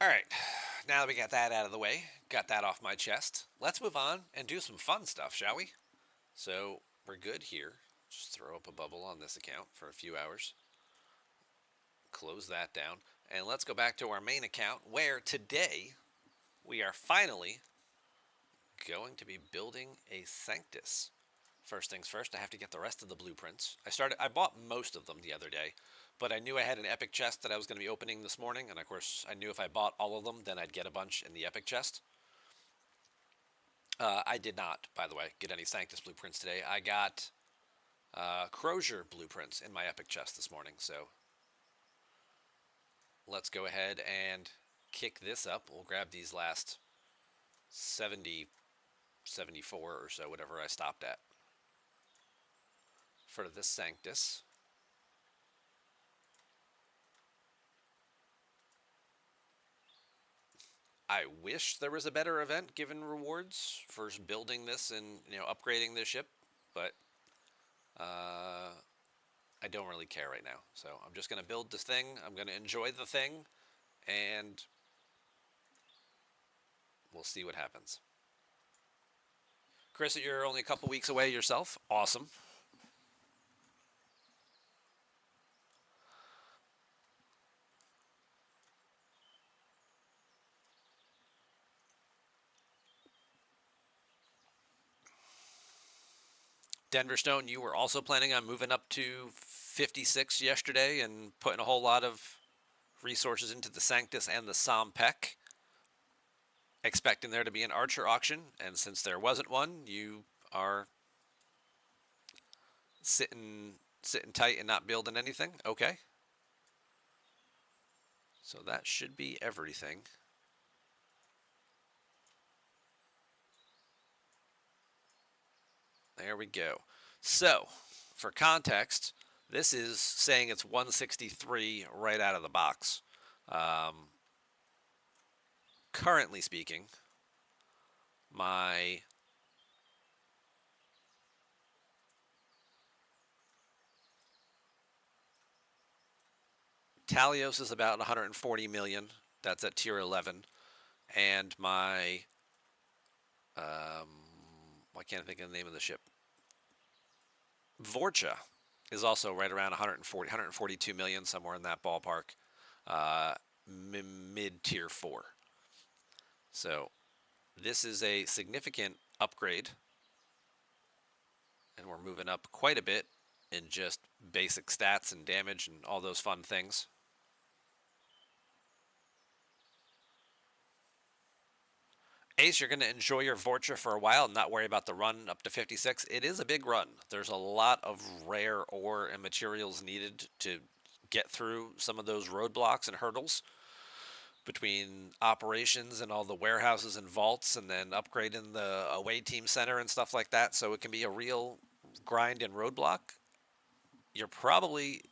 Alright, now that we got that out of the way, got that off my chest, let's move on and do some fun stuff, shall we? So, we're good here. Just throw up a bubble on this account for a few hours. Close that down. And let's go back to our main account where today we are finally going to be building a Sanctus. First things first, I have to get the rest of the blueprints. I bought most of them the other day, but I knew I had an epic chest that I was going to be opening this morning, and of course I knew if I bought all of them, then I'd get a bunch in the epic chest. I did not, by the way, get any Sanctus blueprints today. I got Crozier blueprints in my epic chest this morning, so let's go ahead and kick this up. We'll grab these last 70, 74 or so, whatever I stopped at for this Sanctus. I wish there was a better event given rewards for building this and upgrading this ship, but I don't really care right now. So I'm just going to build this thing. I'm going to enjoy the thing, and we'll see what happens. Chris, you're only a couple weeks away yourself. Awesome. Denver Stone, you were also planning on moving up to 56 yesterday and putting a whole lot of resources into the Sanctus and the Sompek, expecting there to be an Archer auction, and since there wasn't one, you are sitting tight and not building anything. Okay. So that should be everything. There we go. So, for context, this is saying it's 163 right out of the box. Currently speaking, my Talios is about 140 million. That's at tier 11. And my, I can't think of the name of the ship. Vorcha is also right around 140, 142 million, somewhere in that ballpark. Mid tier 4. So this is a significant upgrade, and we're moving up quite a bit in just basic stats and damage and all those fun things. Ace, you're going to enjoy your Vorcha for a while and not worry about the run up to 56. It is a big run. There's a lot of rare ore and materials needed to get through some of those roadblocks and hurdles between operations and all the warehouses and vaults, and then upgrading the away team center and stuff like that. So it can be a real grind and roadblock. You're probably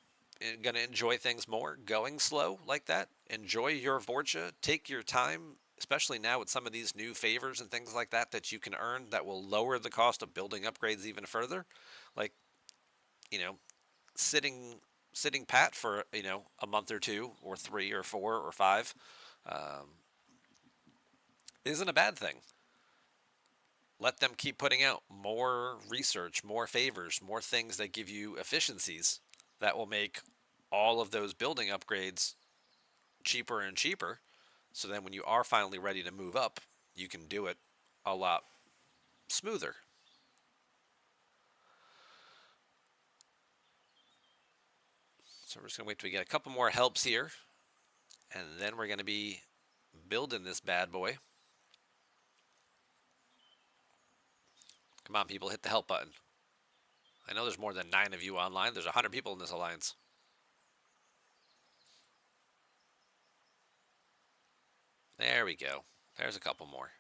going to enjoy things more going slow like that. Enjoy your Vorcha. Take your time, especially now with some of these new favors and things like that that you can earn that will lower the cost of building upgrades even further. Like, you know, sitting pat for a month or two or 3 or 4 or 5 um, isn't a bad thing. Let them keep putting out more research, more favors, more things that give you efficiencies that will make all of those building upgrades cheaper and cheaper. So then when you are finally ready to move up, you can do it a lot smoother. So we're just going to wait till we get a couple more helps here, and then we're going to be building this bad boy. Come on, people, hit the help button. I know there's more than 9 of you online. There's 100 people in this alliance. There we go. There's a couple more.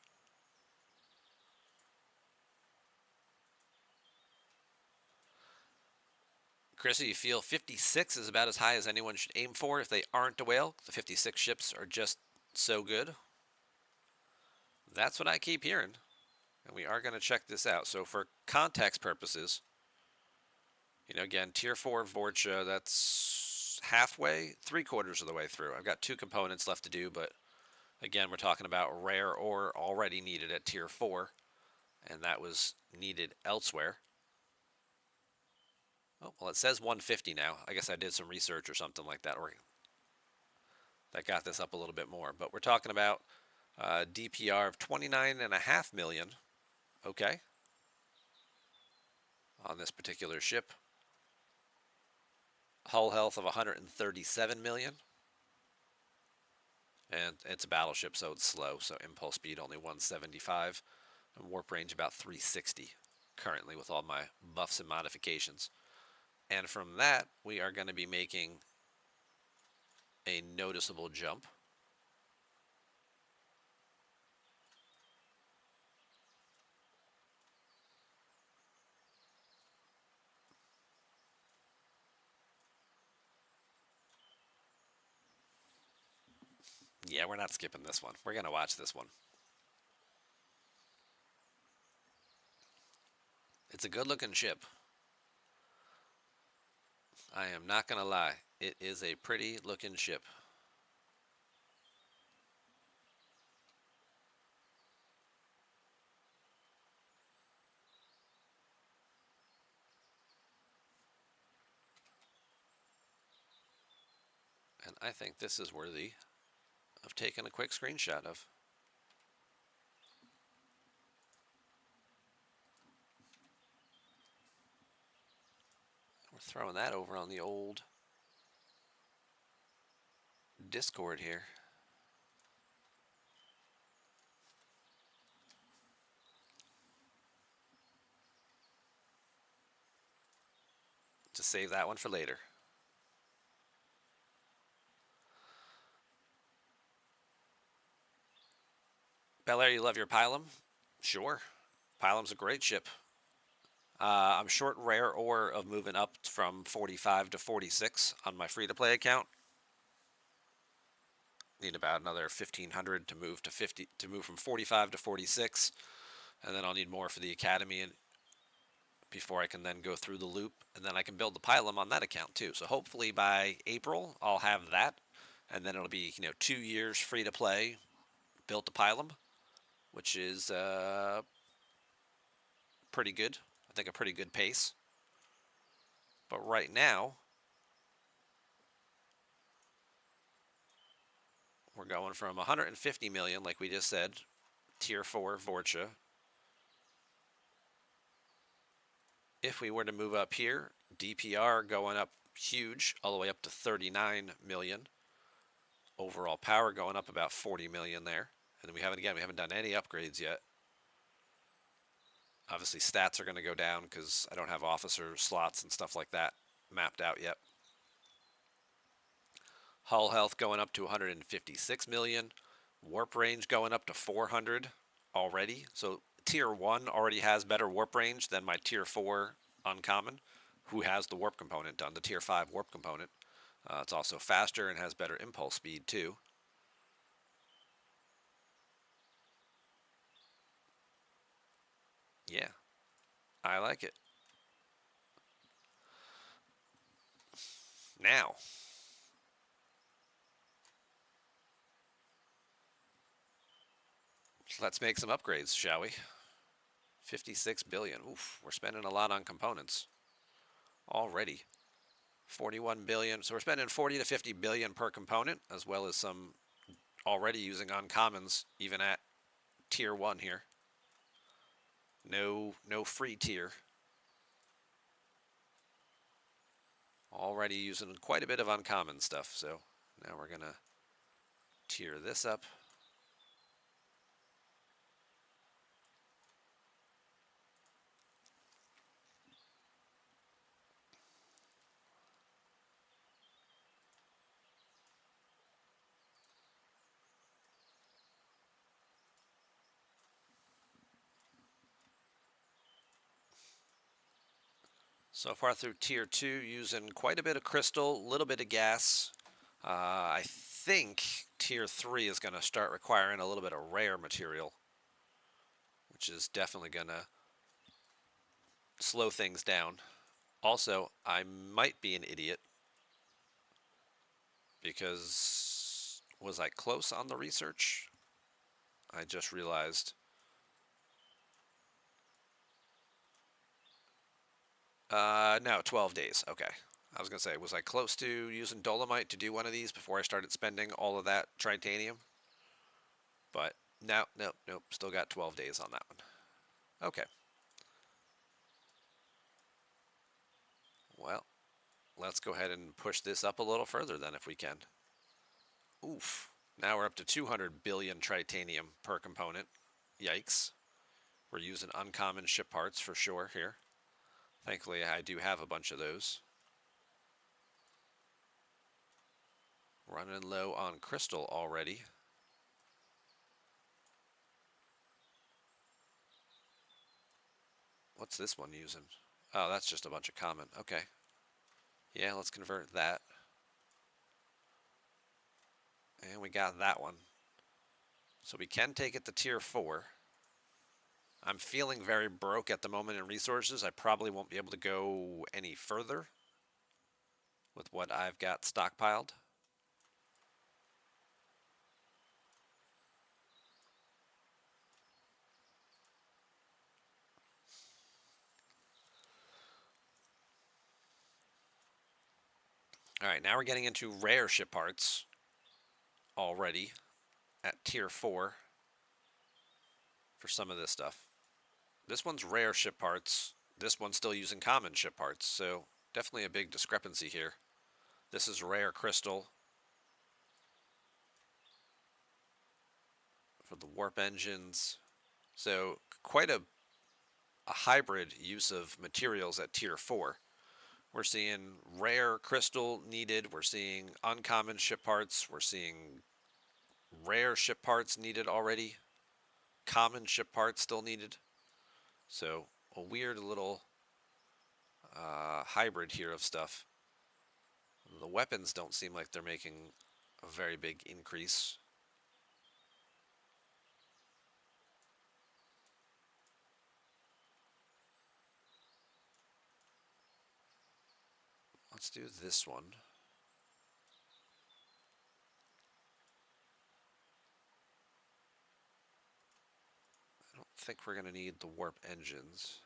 Chrissy, you feel 56 is about as high as anyone should aim for if they aren't a whale? The 56 ships are just so good. That's what I keep hearing. And we are going to check this out. So for context purposes, again, tier 4 Vorcha, that's halfway, 3/4 of the way through. I've got 2 components left to do, but Again, we're talking about rare ore already needed at tier 4, and that was needed elsewhere. Oh, well, it says 150 now. I guess I did some research or something like that, or that got this up a little bit more. But we're talking about DPR of 29.5 million. Okay. On this particular ship. Hull health of 137 million. And it's a battleship, so it's slow. So impulse speed only 175. And warp range about 360 currently with all my buffs and modifications. And from that, we are going to be making a noticeable jump. Yeah, we're not skipping this one. We're going to watch this one. It's a good looking ship. I am not going to lie. It is a pretty looking ship. And I think this is worthy of taking a quick screenshot of. We're throwing that over on the old Discord here. To save that one for later. Bel Air, you love your Pilum? Sure. Pilum's a great ship. I'm short rare ore of moving up from 45 to 46 on my free-to-play account. Need about another 1,500 to move to 50 to move from 45 to 46, and then I'll need more for the academy and before I can then go through the loop, and then I can build the Pilum on that account too. So hopefully by April I'll have that, and then it'll be 2 years free to play, built the Pilum, which is pretty good. I think a pretty good pace. But right now, we're going from 150 million, like we just said, tier 4 Vorcha. If we were to move up here, DPR going up huge, all the way up to 39 million. Overall power going up about 40 million there. And then we haven't done any upgrades yet. Obviously, stats are going to go down because I don't have officer slots and stuff like that mapped out yet. Hull health going up to 156 million. Warp range going up to 400 already. So tier 1 already has better warp range than my tier 4 uncommon, who has the warp component done, the tier 5 warp component. It's also faster and has better impulse speed too. Yeah, I like it. Now, let's make some upgrades, shall we? 56 billion. Oof, we're spending a lot on components already. 41 billion. So we're spending 40 to 50 billion per component, as well as some already using uncommons, even at tier 1 here. No free tier. Already using quite a bit of uncommon stuff, so now we're gonna tier this up. So far through tier 2, using quite a bit of crystal, a little bit of gas. I think tier 3 is going to start requiring a little bit of rare material, which is definitely going to slow things down. Also, I might be an idiot because Was I close on the research? I just realized. No, 12 days. Okay. I was going to say, was I close to using Dolomite to do one of these before I started spending all of that titanium? But no, nope, nope. Still got 12 days on that one. Okay. Well, let's go ahead and push this up a little further then if we can. Oof. Now we're up to 200 billion titanium per component. Yikes. We're using uncommon ship parts for sure here. Thankfully, I do have a bunch of those. Running low on crystal already. What's this one using? Oh, that's just a bunch of common. Okay. Yeah, let's convert that. And we got that one. So we can take it to tier 4. I'm feeling very broke at the moment in resources. I probably won't be able to go any further with what I've got stockpiled. All right, now we're getting into rare ship parts already at tier 4 for some of this stuff. This one's rare ship parts. This one's still using common ship parts, so definitely a big discrepancy here. This is rare crystal for the warp engines. So quite a hybrid use of materials at tier 4. We're seeing rare crystal needed. We're seeing uncommon ship parts. We're seeing rare ship parts needed already. Common ship parts still needed. So a weird little hybrid here of stuff. The weapons don't seem like they're making a very big increase. Let's do this one. I don't think we're going to need the warp engines.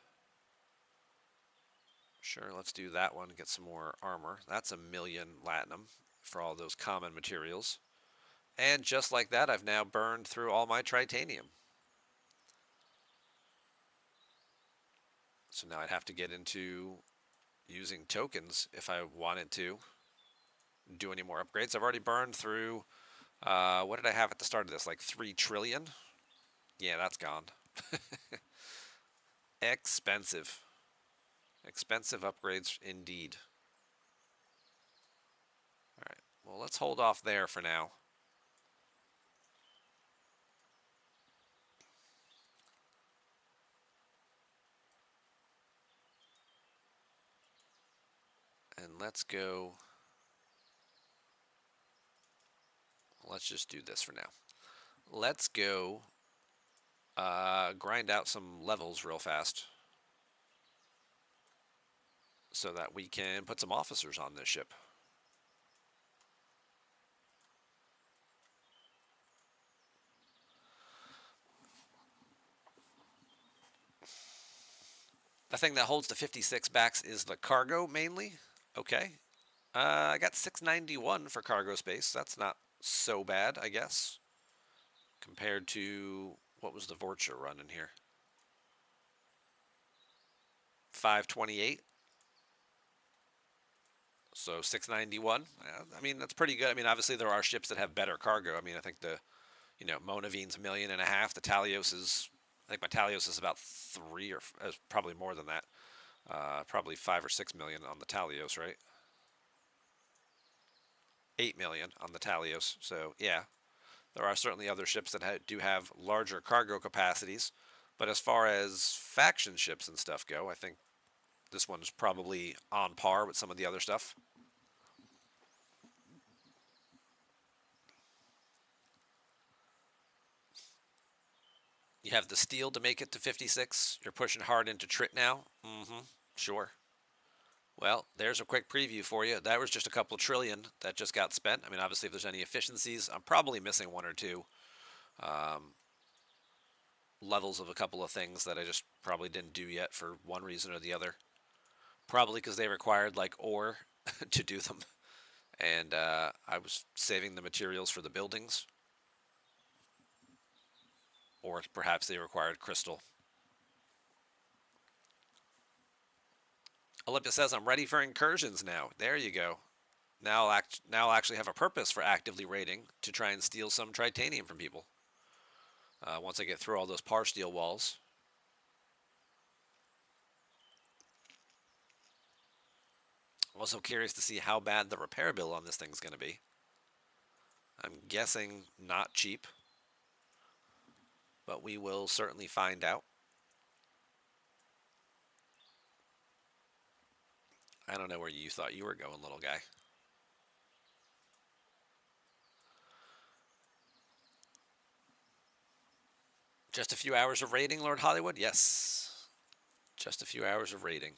Sure, let's do that one, get some more armor. That's 1,000,000 latinum for all those common materials. And just like that, I've now burned through all my titanium. So now I'd have to get into using tokens if I wanted to do any more upgrades. I've already burned through, what did I have at the start of this? Like 3 trillion? Yeah, that's gone. Expensive. Expensive upgrades indeed. All right, well, let's hold off there for now. And let's go. Let's just do this for now. Let's go grind out some levels real fast so that we can put some officers on this ship. The thing that holds the 56 backs is the cargo mainly. Okay. I got 691 for cargo space. That's not so bad, I guess, compared to what was the Vorcha run in here? 528. So 691. I mean, that's pretty good. I mean, obviously there are ships that have better cargo. I mean, I think the, Monavine's 1.5 million. The Talios is, I think my Talios is about 3 or probably more than that. Probably 5 or 6 million on the Talios, right? 8 million on the Talios. So yeah, there are certainly other ships that do have larger cargo capacities. But as far as faction ships and stuff go, I think this one's probably on par with some of the other stuff. You have the steel to make it to 56. You're pushing hard into Trit now. Mm-hmm. Sure. Well, there's a quick preview for you. That was just a couple trillion that just got spent. I mean, obviously, if there's any efficiencies, I'm probably missing one or two um, levels of a couple of things that I just probably didn't do yet for one reason or the other. Probably because they required like ore to do them, and I was saving the materials for the buildings, or perhaps they required crystal. Olympus says I'm ready for incursions now. There you go. Now I'll actually have a purpose for actively raiding to try and steal some titanium from people. Once I get through all those par steel walls. I'm also curious to see how bad the repair bill on this thing's going to be. I'm guessing not cheap, but we will certainly find out. I don't know where you thought you were going, little guy. Just a few hours of raiding, Lord Hollywood? Yes. Just a few hours of raiding.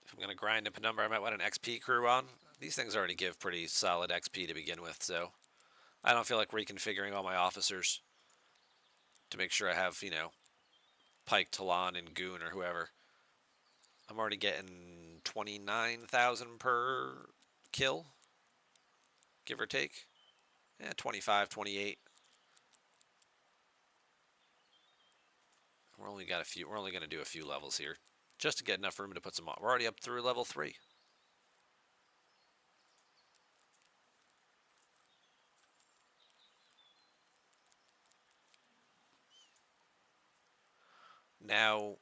If I'm going to grind up a number, I might want an XP crew on. These things already give pretty solid XP to begin with, so I don't feel like reconfiguring all my officers to make sure I have, Pike, Talon, and Goon or whoever. I'm already getting 29,000 per kill, give or take. Yeah, 25, 28. We're only going to do a few levels here just to get enough room to put some on. We're already up through level 3. Now,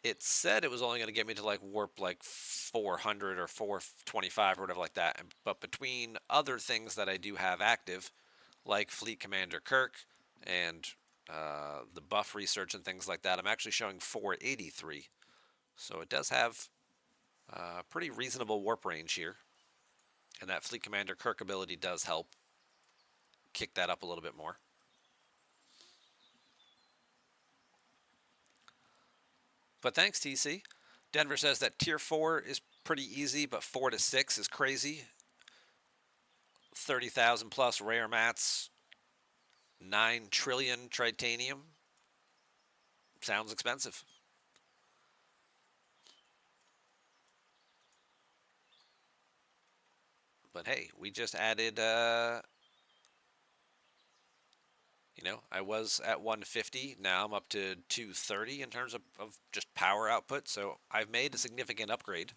it said it was only going to get me to like warp like 400 or 425 or whatever like that. But between other things that I do have active, like Fleet Commander Kirk and the buff research and things like that, I'm actually showing 483. So it does have a pretty reasonable warp range here. And that Fleet Commander Kirk ability does help kick that up a little bit more. But thanks, TC. Denver says that Tier 4 is pretty easy, but 4 to 6 is crazy. 30,000 plus rare mats, 9 trillion tritanium. Sounds expensive. But hey, we just added, I was at 150. Now I'm up to 230 in terms of just power output. So I've made a significant upgrade,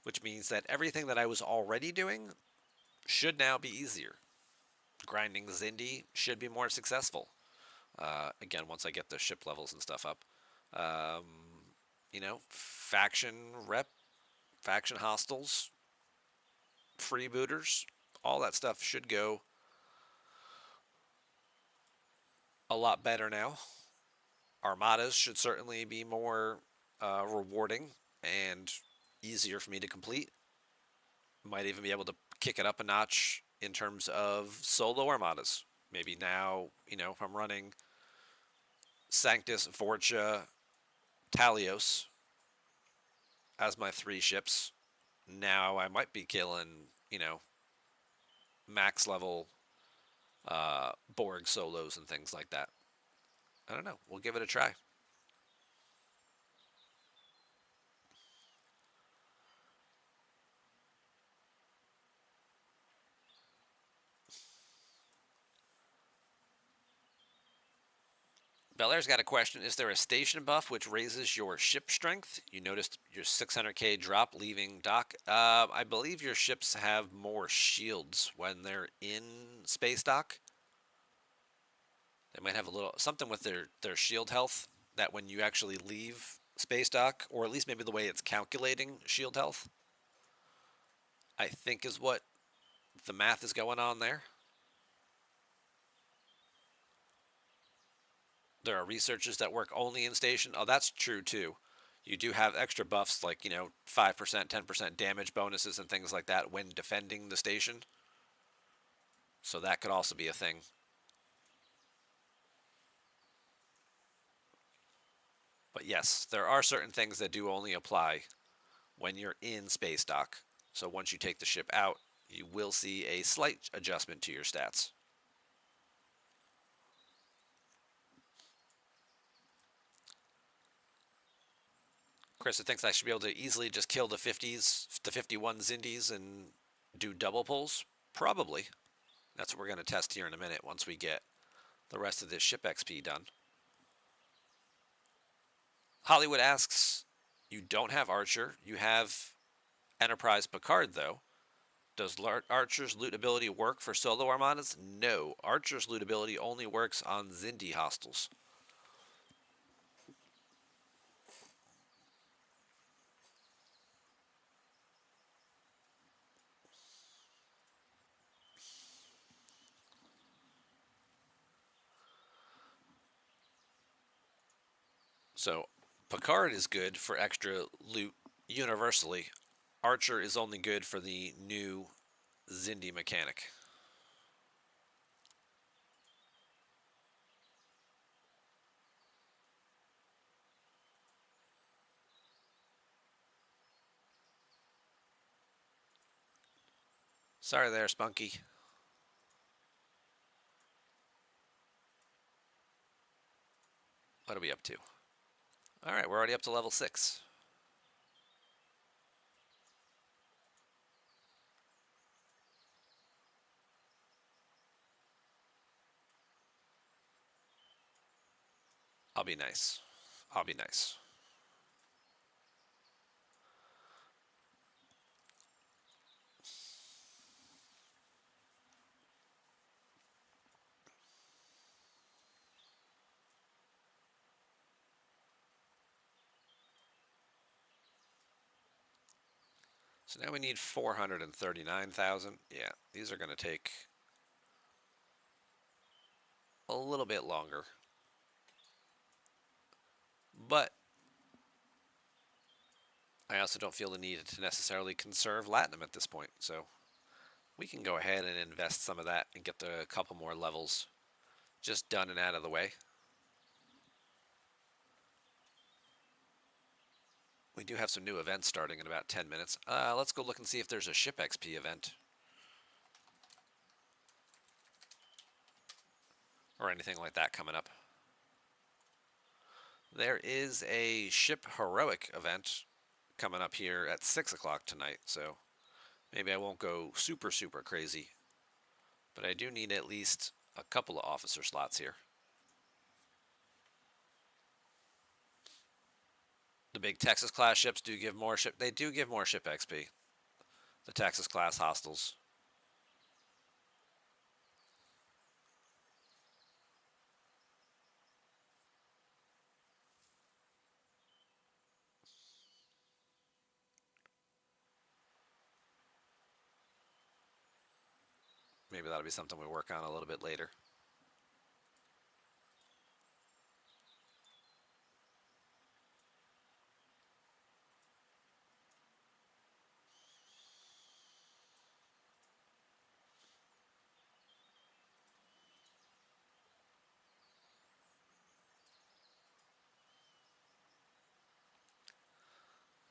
which means that everything that I was already doing should now be easier. Grinding Zindi should be more successful. Again, once I get the ship levels and stuff up. Um, faction rep, faction hostiles, freebooters, all that stuff should go a lot better now. Armadas should certainly be more rewarding and easier for me to complete. Might even be able to kick it up a notch in terms of solo armadas. Maybe now, if I'm running Sanctus, Voyage, Talios as my 3 ships, now I might be killing, max level Borg solos and things like that. I don't know. We'll give it a try. Belair's got a question. Is there a station buff which raises your ship strength? You noticed your 600k drop leaving dock. I believe your ships have more shields when they're in space dock. They might have a little something with their shield health that when you actually leave space dock, or at least maybe the way it's calculating shield health, I think is what the math is going on there. There are researchers that work only in station. Oh, that's true too. You do have extra buffs like, 5%, 10% damage bonuses and things like that when defending the station. So that could also be a thing. But yes, there are certain things that do only apply when you're in space dock. So once you take the ship out, you will see a slight adjustment to your stats. Krista thinks I should be able to easily just kill the 50s, the 51 Zindies, and do double pulls. Probably. That's what we're going to test here in a minute once we get the rest of this ship XP done. Hollywood asks, you don't have Archer, you have Enterprise Picard though. Does Archer's loot ability work for solo armadas? No. Archer's loot ability only works on Xindi hostiles. So Picard is good for extra loot universally. Archer is only good for the new Xindi mechanic. Sorry there, Spunky. What are we up to? Alright, we're already up to level 6. I'll be nice. I'll be nice. So now we need 439,000. Yeah, these are going to take a little bit longer. But I also don't feel the need to necessarily conserve Latinum at this point. So we can go ahead and invest some of that and get a couple more levels just done and out of the way. We do have some new events starting in about 10 minutes. Let's go look and see if there's a ship XP event. Or anything like that coming up. There is a ship heroic event coming up here at 6 o'clock tonight, so maybe I won't go super crazy. But I do need at least a couple of officer slots here. The big Texas class ships do give more ship. They do give more ship XP. The Texas class hostiles. Maybe that'll be something we work on a little bit later.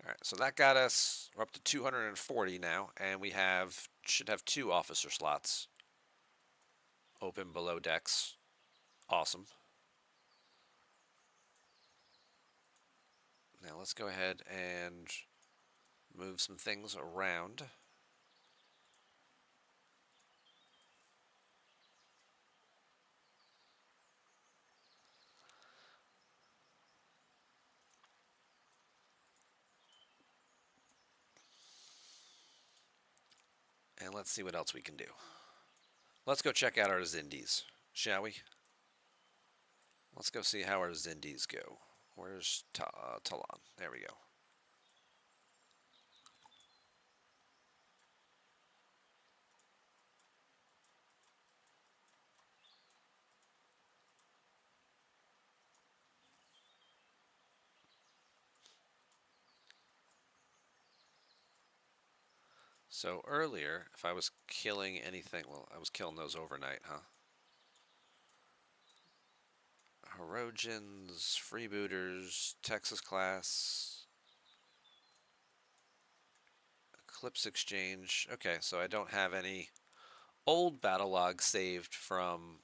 All right, so that got us, we're up to 240 now, and we should have 2 officer slots open below decks. Awesome. Now let's go ahead and move some things around. And let's see what else we can do. Let's go check out our Zindies, shall we? Let's go see how our Zindies go. Where's Talon? There we go. So earlier, if I was killing anything, well, I was killing those overnight, huh? Herodians, Freebooters, Texas class, Eclipse Exchange. Okay, so I don't have any old battle logs saved from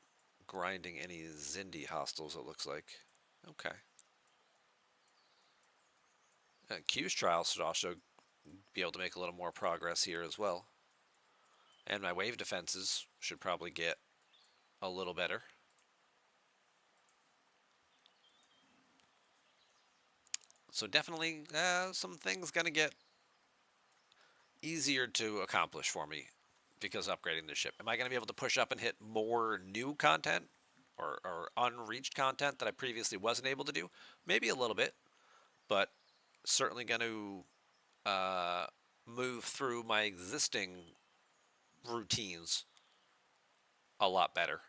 grinding any Zindi hostiles, it looks like. Okay. Q's trial should also be able to make a little more progress here as well. And my wave defenses should probably get a little better. So definitely some things going to get easier to accomplish for me because upgrading the ship. Am I going to be able to push up and hit more new content or unreached content that I previously wasn't able to do? Maybe a little bit, but certainly going to move through my existing routines a lot better.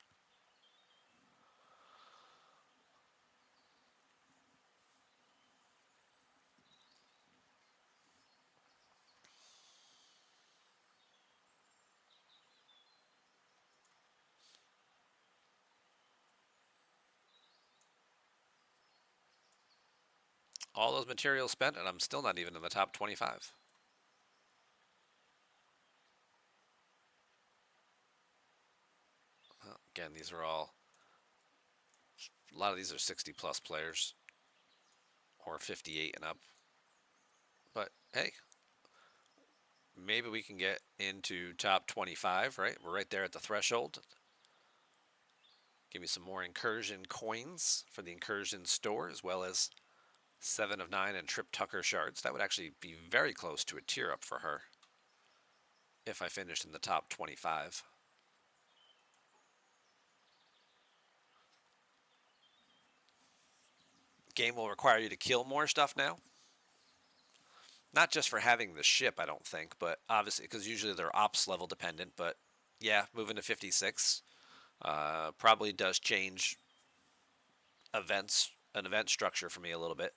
All those materials spent, and I'm still not even in the top 25. Again, these are all, a lot of these are 60 plus players or 58 and up. But hey, maybe we can get into top 25, right? We're right there at the threshold. Give me some more incursion coins for the incursion store, as well as 7 of 9 and Trip Tucker shards. That would actually be very close to a tier up for her if I finished in the top 25. Game will require you to kill more stuff now. Not just for having the ship, I don't think, but obviously, because usually they're ops level dependent. But yeah, moving to 56 probably does change an event structure for me a little bit.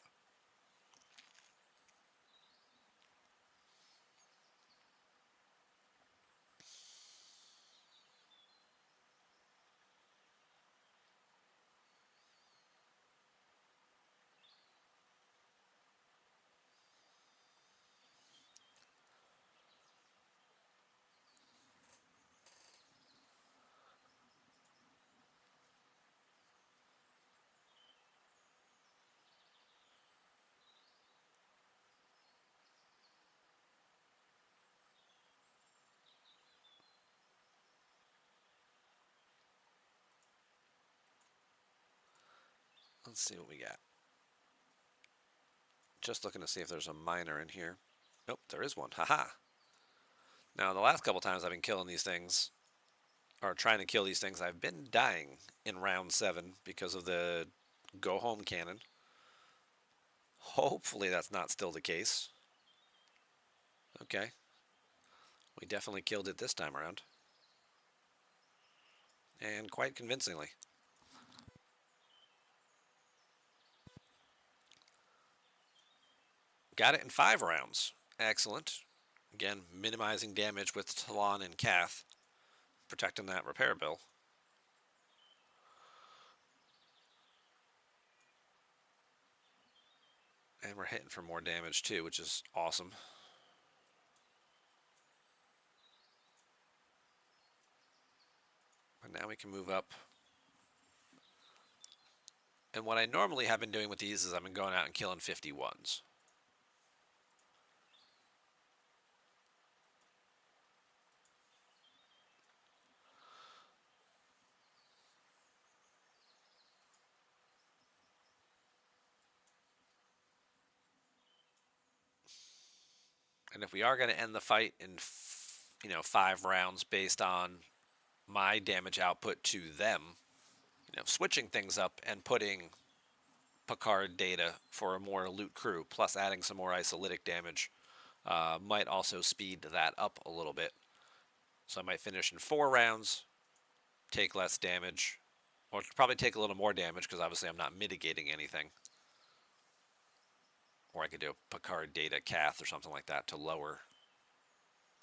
Let's see what we got. Just looking to see if there's a miner in here. Nope, there is one. Haha. Now, the last couple times I've been killing these things, or trying to kill these things, I've been dying in round 7 because of the go home cannon. Hopefully that's not still the case. Okay. We definitely killed it this time around. And quite convincingly. Got it in 5 rounds. Excellent. Again, minimizing damage with Talon and Kath, protecting that repair bill. And we're hitting for more damage too, which is awesome. But now we can move up. And what I normally have been doing with these is I've been going out and killing 51s. And if we are going to end the fight in 5 rounds based on my damage output to them, switching things up and putting Picard data for a more loot crew, plus adding some more isolytic damage, might also speed that up a little bit. So I might finish in 4 rounds, take less damage, or probably take a little more damage because obviously I'm not mitigating anything. Or I could do a Picard data Cath or something like that to lower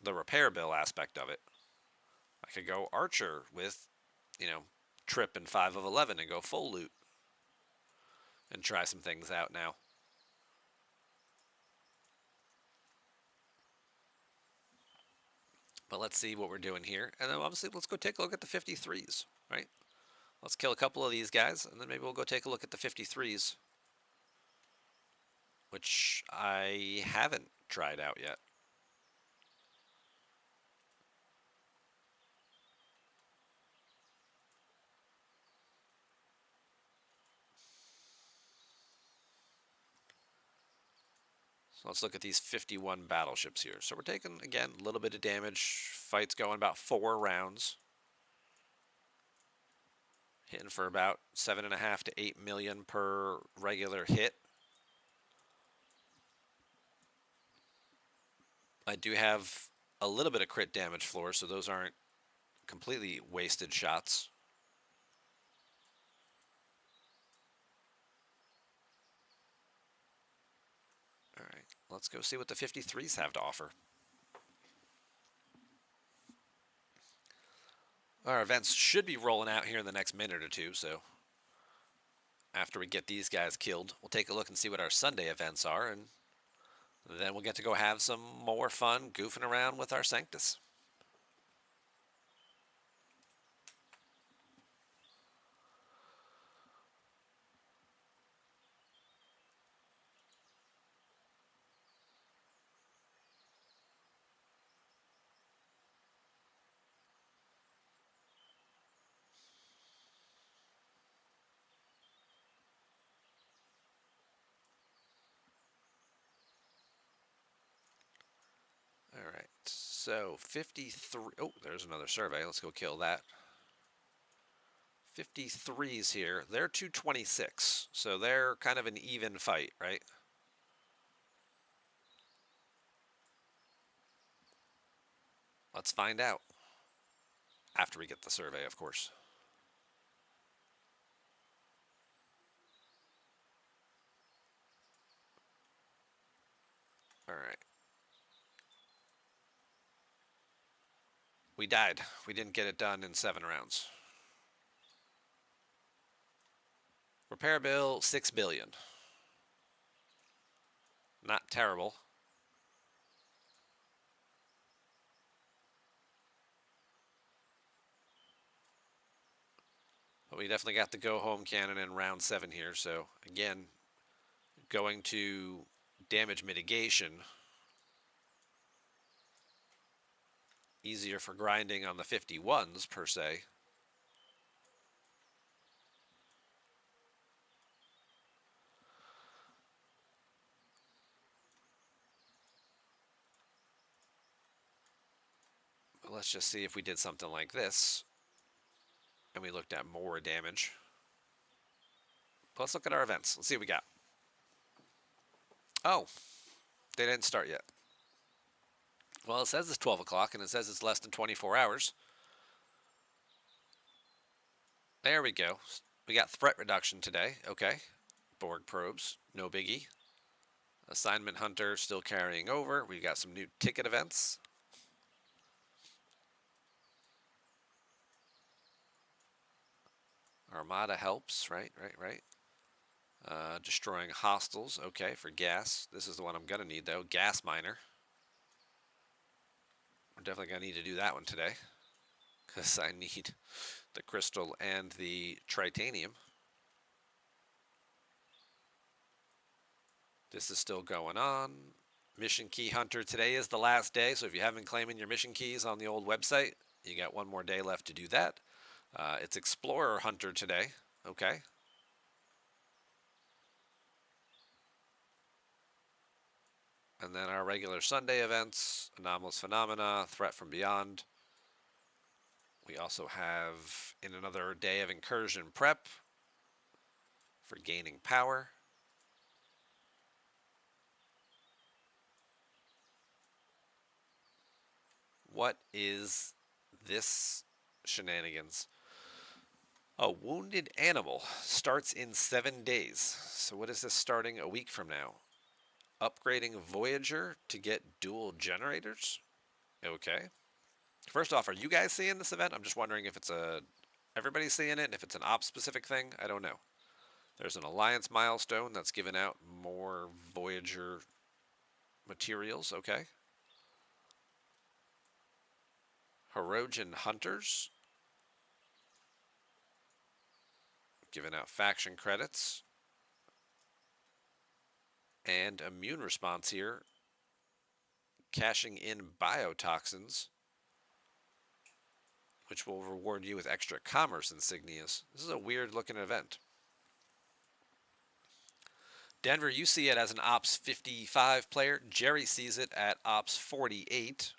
the repair bill aspect of it. I could go Archer with, Trip and 5 of 11 and go full loot. and try some things out now. But let's see what we're doing here. And then obviously, let's go take a look at the 53s, right? Let's kill a couple of these guys, and then maybe we'll go take a look at the 53s, which I haven't tried out yet. So let's look at these 51 battleships here. So we're taking, again, a little bit of damage. Fight's going about 4 rounds. Hitting for about 7.5 to 8 million per regular hit. I do have a little bit of crit damage floor, so those aren't completely wasted shots. All right, let's go see what the 53s have to offer. Our events should be rolling out here in the next minute or two, so after we get these guys killed, we'll take a look and see what our Sunday events are, and then we'll get to go have some more fun goofing around with our Sanctus. All right, so 53. Oh, there's another survey. Let's go kill that. 53s here. They're 226, so they're kind of an even fight, right? Let's find out. After we get the survey, of course. All right. We died. We didn't get it done in 7 rounds. Repair bill, 6 billion. Not terrible. But we definitely got the go-home cannon in round 7 here. So, again, going to damage mitigation. Easier for grinding on the 51s, per se. But let's just see if we did something like this. And we looked at more damage. Let's look at our events. Let's see what we got. Oh, they didn't start yet. Well, it says it's 12 o'clock, and it says it's less than 24 hours. There we go. We got threat reduction today. Okay. Borg probes. No biggie. Assignment Hunter still carrying over. We got some new ticket events. Armada helps. Right. Destroying hostiles. Okay, for gas. This is the one I'm going to need, though. Gas miner. We're definitely going to need to do that one today, because I need the crystal and the tritanium. This is still going on. Mission Key Hunter. Today is the last day, so if you haven't been claiming your mission keys on the old website, you got one more day left to do that. It's Explorer Hunter today. Okay. And then our regular Sunday events, Anomalous Phenomena, Threat from Beyond. We also have in another day of incursion prep for gaining power. What is this shenanigans? A wounded animal starts in 7 days. So what is this starting a week from now? Upgrading Voyager to get dual generators? Okay. First off, are you guys seeing this event? I'm just wondering if it's everybody's seeing it, and if it's an ops specific thing. I don't know. There's an Alliance milestone that's giving out more Voyager materials. Okay. Hirogen Hunters, giving out faction credits. And immune response here, cashing in biotoxins, which will reward you with extra commerce insignias. This is a weird looking event. Denver, you see it as an Ops 55 player. Jerry sees it at Ops 48.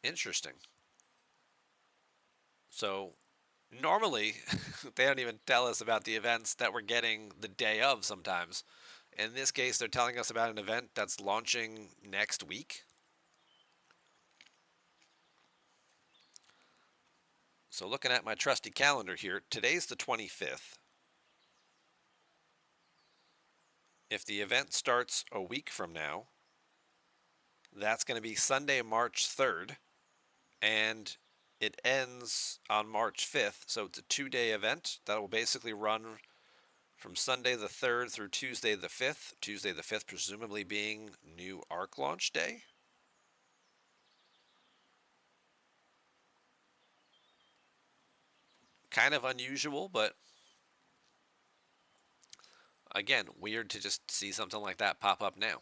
Interesting. So normally they don't even tell us about the events that we're getting the day of sometimes. In this case, they're telling us about an event that's launching next week. So looking at my trusty calendar here, today's the 25th. If the event starts a week from now, that's going to be Sunday, March 3rd, and it ends on March 5th. So it's a 2-day event that will basically run from Sunday the 3rd through Tuesday the 5th. Tuesday the 5th presumably being new ARC launch day. Kind of unusual, but again, weird to just see something like that pop up now.